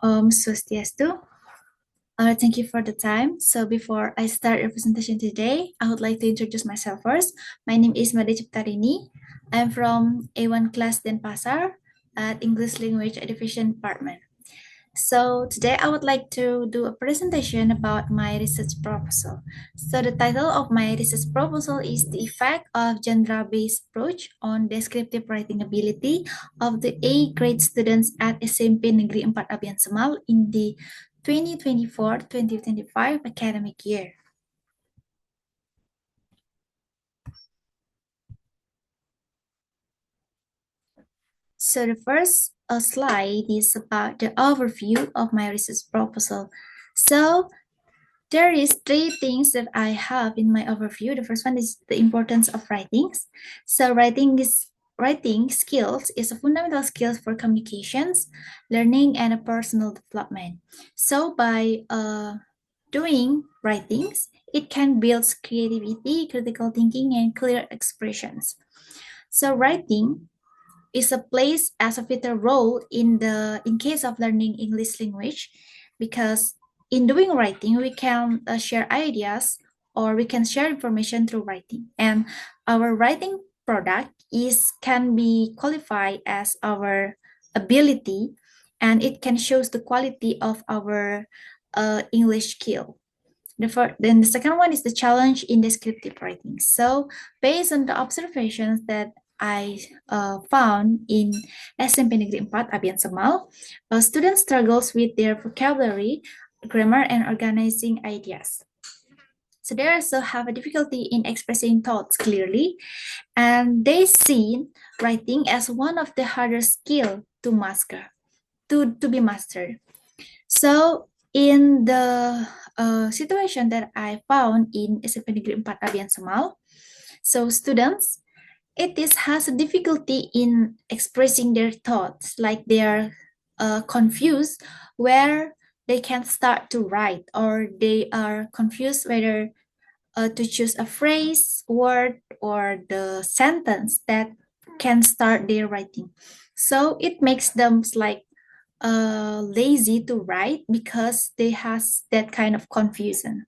Swastiastu. Thank you for the time. So before I start your presentation today, I would like to introduce myself first. My name is Made Ciptarini. I'm from A1 class Denpasar at English Language Education Department. So today I would like to do a presentation about my research proposal. So the title of my research proposal is the effect of genre-based approach on descriptive writing ability of the A grade students at SMP Negeri 4 Abian Semal in the 2024-2025 academic year. So the first slide is about the overview of my research proposal. So there is three things that I have in my overview. The first one is the importance of writings. So writing skills is a fundamental skill for communications, learning, and a personal development. So by doing writings, it can build creativity, critical thinking, and clear expressions. So writing is a place as a vital role in case of learning English language, because in doing writing we can share ideas or we can share information through writing, and our writing product is can be qualified as our ability, and it can shows the quality of our English skill. Then the second one is the challenge in descriptive writing. So based on the observations that I found in SMP Negeri 4 Abian Semal, students struggles with their vocabulary, grammar, and organizing ideas. So they also have a difficulty in expressing thoughts clearly, and they see writing as one of the hardest skill to master, to be mastered. So in the situation that I found in SMP Negeri 4 Abian Semal, so students, has a difficulty in expressing their thoughts, like they are confused where they can start to write, or they are confused whether to choose a phrase, word, or the sentence that can start their writing. So it makes them like lazy to write because they has that kind of confusion.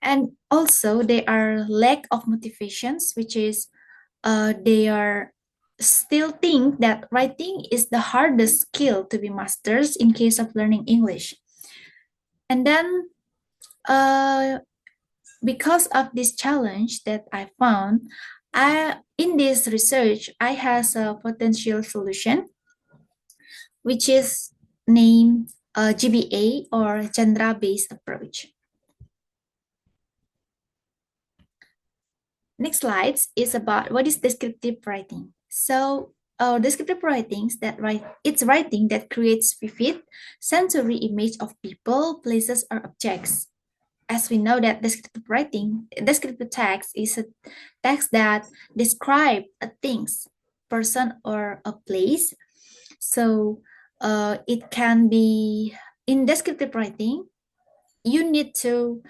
And also they are lack of motivations, which is they are still think that writing is the hardest skill to be mastered in case of learning English. And then because of this challenge that I found, in this research I has a potential solution, which is named GBA, or genre-based approach. Next slide is about what is descriptive writing. So descriptive writings that it's writing that creates vivid sensory image of people, places, or objects. As we know that descriptive text is a text that describe a things, person, or a place. So it can be in descriptive writing, you need to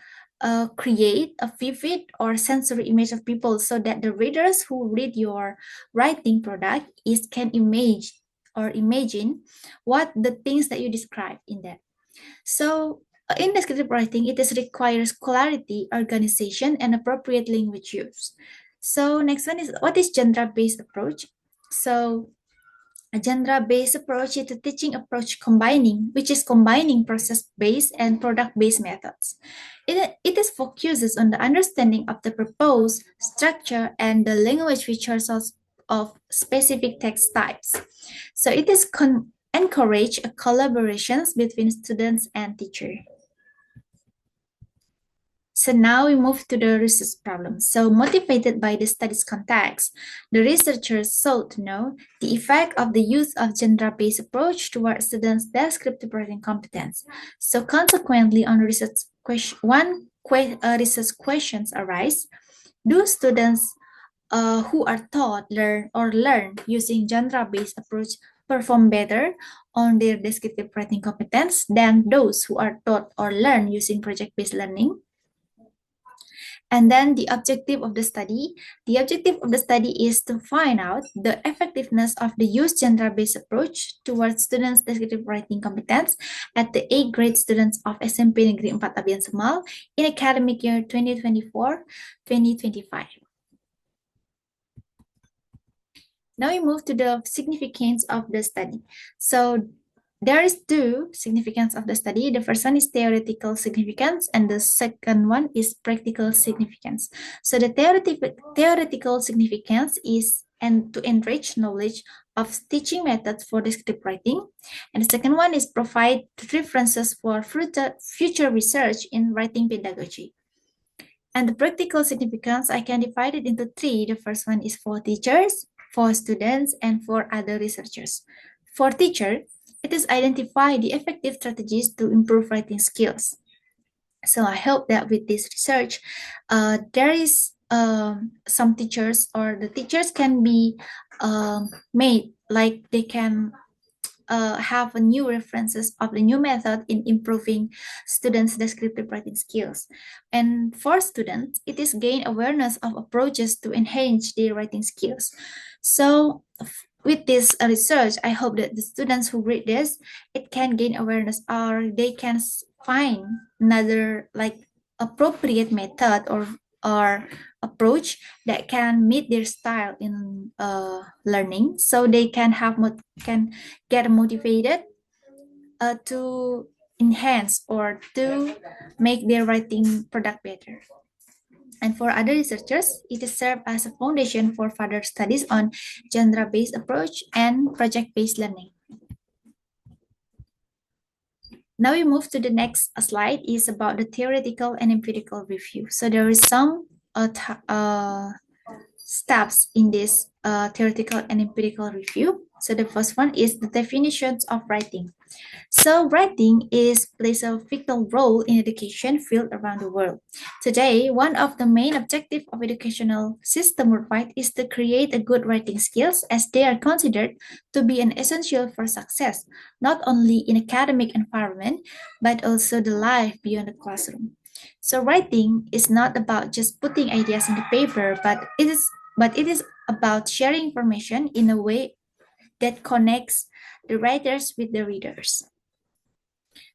create a vivid or sensory image of people so that the readers who read your writing product can imagine what the things that you describe in that. So in descriptive writing, requires clarity, organization, and appropriate language use. So next one is what is genre-based approach? So a genre-based approach is a teaching approach combining process-based and product-based methods. It is focuses on the understanding of the purpose, structure, and the language features of specific text types. So it is encourage collaborations between students and teacher. So now we move to the research problem. So motivated by the study's context, the researchers sought to know the effect of the use of genre-based approach toward students' descriptive writing competence. So consequently, on research research questions arise: do students who are taught learn using genre-based approach perform better on their descriptive writing competence than those who are taught or learn using project-based learning? And then the objective of the study. The objective of the study is to find out the effectiveness of the used genre-based approach towards students' descriptive writing competence at the 8th grade students of SMP Negeri 4 Tabian Semal in academic year 2024-2025. Now we move to the significance of the study. So there is two significance of the study. The first one is theoretical significance and the second one is practical significance. So the theoretical significance is to enrich knowledge of teaching methods for descriptive writing. And the second one is provide references for future research in writing pedagogy. And the practical significance, I can divide it into three. The first one is for teachers, for students, and for other researchers. For teacher, it is identify the effective strategies to improve writing skills. So I hope that with this research, there is some teachers or the teachers can be made like they can have a new references of the new method in improving students' descriptive writing skills. And for students, it is gain awareness of approaches to enhance their writing skills. So with this research, I hope that the students who read this, it can gain awareness or they can find another like appropriate method or approach that can meet their style in learning, so they can can get motivated to enhance or to make their writing product better. And for other researchers, it is served as a foundation for further studies on genre-based approach and project-based learning. Now we move to the next slide is about the theoretical and empirical review. So there is some steps in this theoretical and empirical review. So the first one is the definitions of writing. So writing plays a vital role in education field around the world. Today, one of the main objectives of educational system worldwide is to create a good writing skills as they are considered to be an essential for success, not only in academic environment, but also the life beyond the classroom. So writing is not about just putting ideas in the paper, but it is about sharing information in a way that connects the writers with the readers.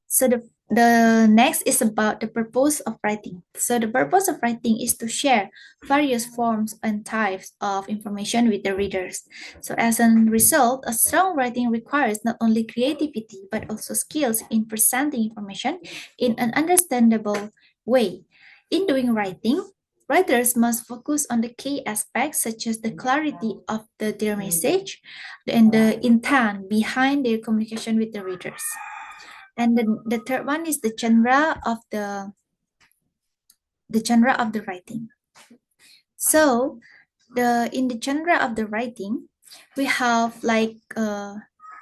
So the next is about the purpose of writing. So the purpose of writing is to share various forms and types of information with the readers. So as a result, a strong writing requires not only creativity, but also skills in presenting information in an understandable way. In doing writing, writers must focus on the key aspects such as the clarity of their message and the intent behind their communication with the readers. And then the third one is the genre of the writing. So in the genre of the writing, we have like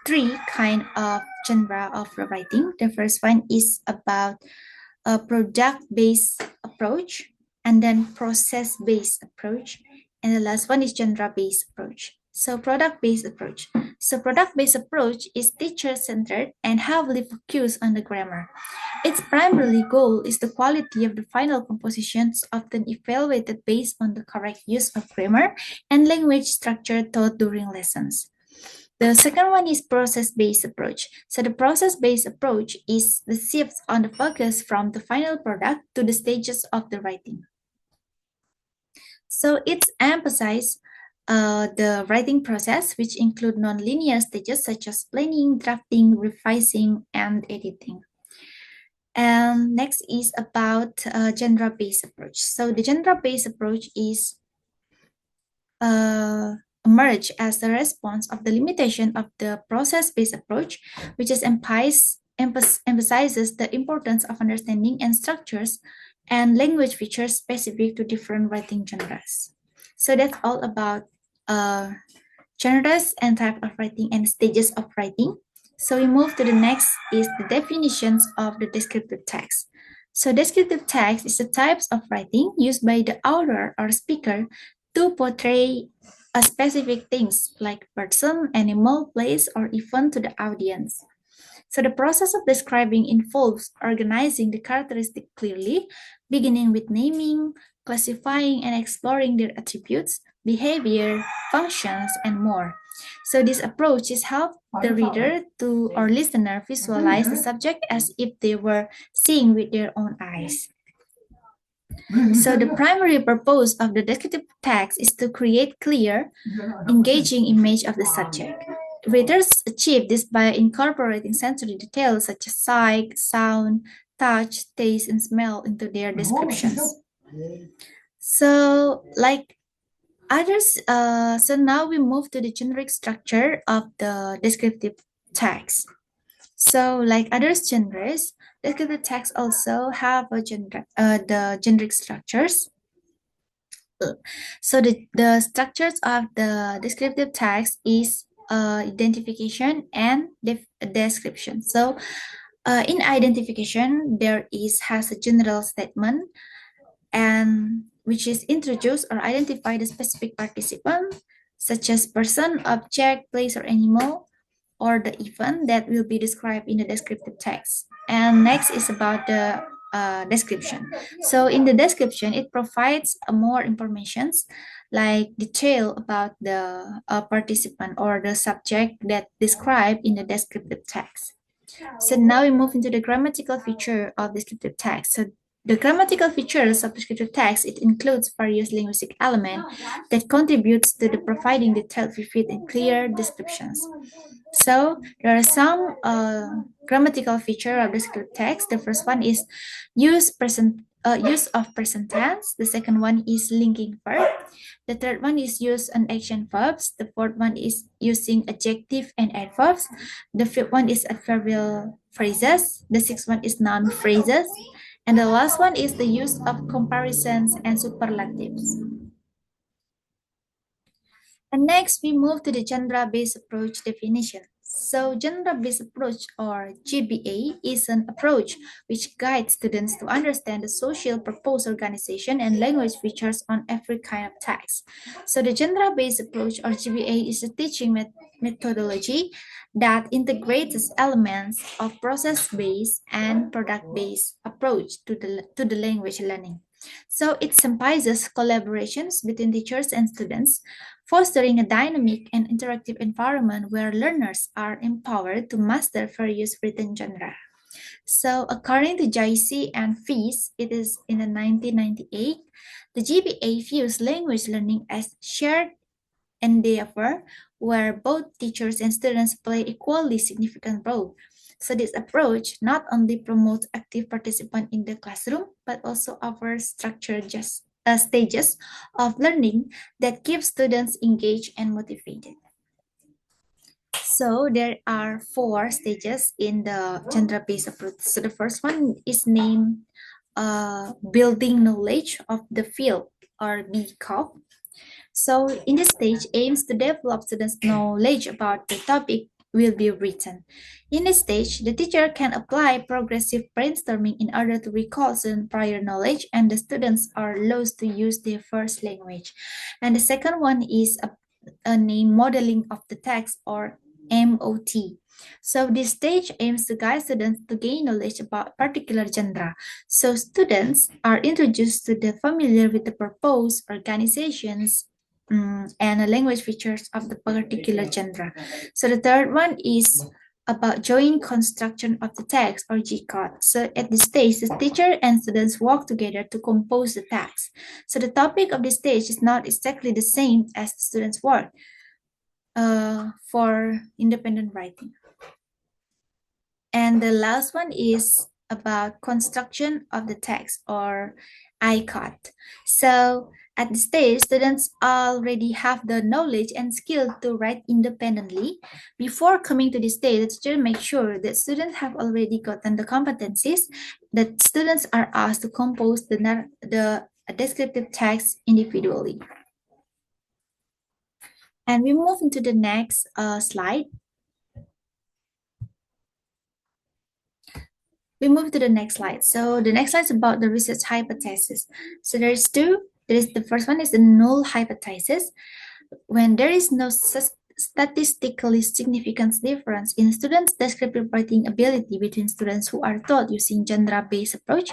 three kind of genre of the writing. The first one is about a product-based approach, and then process-based approach, and the last one is genre-based approach. So product-based approach. So product-based approach is teacher-centered and heavily focused on the grammar. Its primary goal is the quality of the final compositions, often evaluated based on the correct use of grammar and language structure taught during lessons. The second one is process-based approach. So the process-based approach is the shift on the focus from the final product to the stages of the writing. So it's emphasized the writing process, which include non-linear stages such as planning, drafting, revising, and editing. And next is about genre-based approach. So the genre-based approach is emerge as a response of the limitation of the process-based approach, which is emphasizes the importance of understanding and structures and language features specific to different writing genres. So that's all about genres and type of writing and stages of writing. So we move to the next is the definitions of the descriptive text. So descriptive text is the types of writing used by the author or speaker to portray a specific things like person, animal, place, or event to the audience. So the process of describing involves organizing the characteristic clearly, beginning with naming, classifying and exploring their attributes, behavior, functions, and more. So this approach is help the reader to or listener visualize the subject as if they were seeing with their own eyes. So the primary purpose of the descriptive text is to create clear, engaging image of the subject. Readers achieve this by incorporating sensory details such as sight, sound, touch, taste, and smell into their descriptions. So, like others, so now we move to the generic structure of the descriptive text. So, like other genres, descriptive text also have the generic structures. So the structures of the descriptive text is identification and description. So in identification, there is has a general statement and which is introduce or identify the specific participant, such as person, object, place, or animal, or the event that will be described in the descriptive text. And next is about the description. So in the description, it provides more informations like detail about the participant or the subject that described in the descriptive text. So now we move into the grammatical feature of descriptive text. So the grammatical features of descriptive text, it includes various linguistic elements that contributes to the providing detailed, vivid, and clear descriptions. So there are some grammatical feature of descriptive text. The first one is use of present tense. The second one is linking verb. The third one is use and action verbs. The fourth one is using adjective and adverbs. The fifth one is adverbial phrases. The sixth one is noun phrases. And the last one is the use of comparisons and superlatives. And next, we move to the genre-based approach definition. So genre-based approach, or GBA, is an approach which guides students to understand the social purpose, organization, and language features on every kind of text. So the genre-based approach, or GBA, is a teaching methodology that integrates elements of process-based and product-based approach to the language learning. So it symbolizes collaborations between teachers and students, fostering a dynamic and interactive environment where learners are empowered to master various written genre. So according to Jaisi and Fees, it is in the 1998, the GBA views language learning as shared endeavor where both teachers and students play equally significant role. So this approach not only promotes active participation in the classroom, but also offers structured stages of learning that keep students engaged and motivated. So there are 4 stages in the genre-based approach. So the first one is named building knowledge of the field, or BCOP. So in this stage aims to develop students' knowledge about the topic will be written. In this stage, the teacher can apply progressive brainstorming in order to recall student prior knowledge, and the students are allowed to use their first language. And the second one is a name modeling of the text, or MOT. So this stage aims to guide students to gain knowledge about particular genre. So students are introduced to the familiar with the purpose, organizations, and the language features of the particular genre. So the third one is about joint construction of the text, or GCOT. So at this stage, the teacher and students work together to compose the text. So the topic of this stage is not exactly the same as the students' work for independent writing. And the last one is about construction of the text, or ICOT. So at this stage, students already have the knowledge and skill to write independently. Before coming to this stage, the teacher makes sure that students have already gotten the competencies that students are asked to compose the descriptive text individually. And we move into the next slide. We move to the next slide. So the next slide is about the research hypothesis. So there's two. The first one is the null hypothesis. When there is no statistically significant difference in students' descriptive writing ability between students who are taught using genre-based approach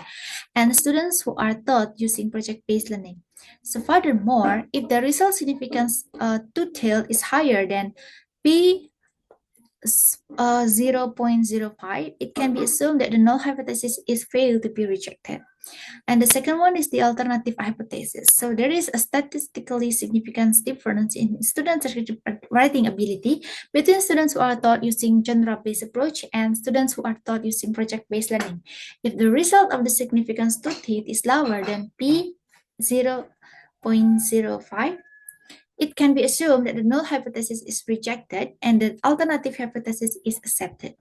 and students who are taught using project-based learning. So furthermore, if the result significance two-tailed is higher than P 0.05, it can be assumed that the null hypothesis is failed to be rejected. And the second one is the alternative hypothesis. So there is a statistically significant difference in students' writing ability between students who are taught using genre-based approach and students who are taught using project-based learning. If the result of the significance two-theta is lower than P 0.05, it can be assumed that the null hypothesis is rejected and the alternative hypothesis is accepted.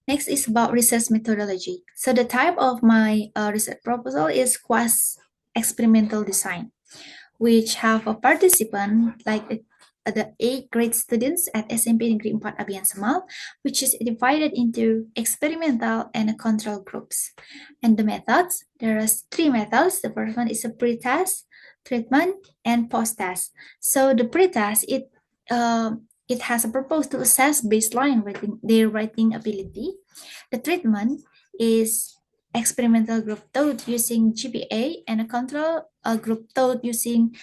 Next is about research methodology. So the type of my research proposal is quasi-experimental design, which have a participant like the 8th grade students at SMP Negeri 4 Abian Semal, which is divided into experimental and control groups. And the methods, there are 3 methods. The first one is a pre-test, treatment, and post-test. So the pre-test, it has a purpose to assess baseline their writing ability. The treatment is experimental group taught using GPA and a control group taught using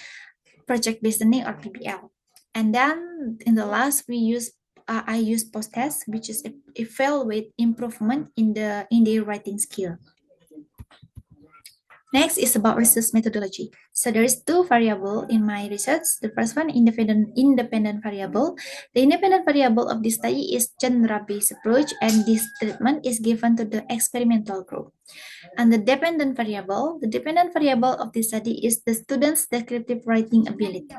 project-based learning or PBL. And then in the last, I use post-test, which is evaluate improvement in their writing skill. Next is about research methodology. So there is 2 variables in my research. The first one, independent variable. The independent variable of this study is genre-based approach, and this treatment is given to the experimental group. And the dependent variable of this study is the student's descriptive writing ability.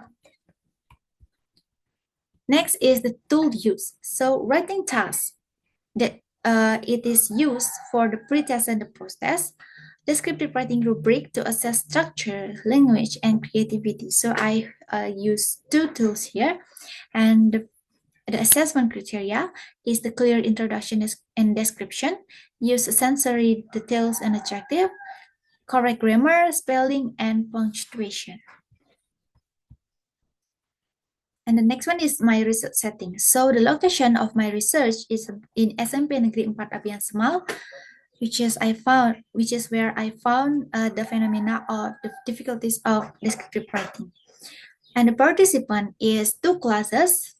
Next is the tool use. So writing tasks that it is used for the pre-test and the post-test. Descriptive writing rubric to assess structure, language, and creativity. So I use 2 tools here. And the assessment criteria is the clear introduction and description, use sensory details and adjective, correct grammar, spelling, and punctuation. And the next one is my research setting. So the location of my research is in SMP Negeri 4 Abian Semal, which is where I found the phenomena of the difficulties of descriptive writing. And the participant is 2 classes,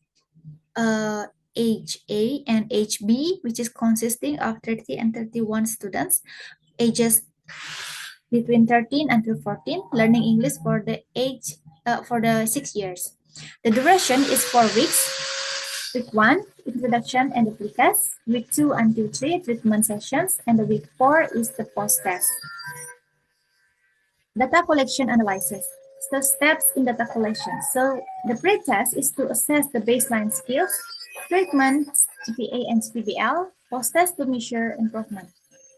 age A and age B, which is consisting of 30 and 31 students, ages between 13 until 14, learning English for the 6 years. The duration is 4 weeks. Week 1, introduction and the pre-test. Week 2 until 3, treatment sessions. And the week 4 is the post-test. Data collection analysis. So steps in data collection. So the pre-test is to assess the baseline skills, treatment, GPA and PBL, post-test to measure improvement.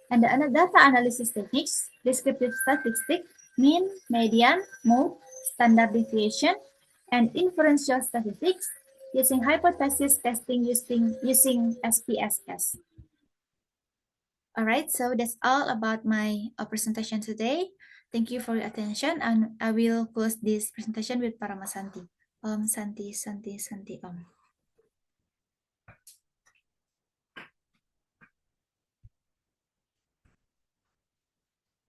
And the data analysis techniques, descriptive statistics, mean, median, mode, standard deviation, and inferential statistics, using hypothesis testing using SPSS. All right, so that's all about my presentation today. Thank you for your attention, and I will close this presentation with Paramasanti. Santi, Santi, Santi, Om.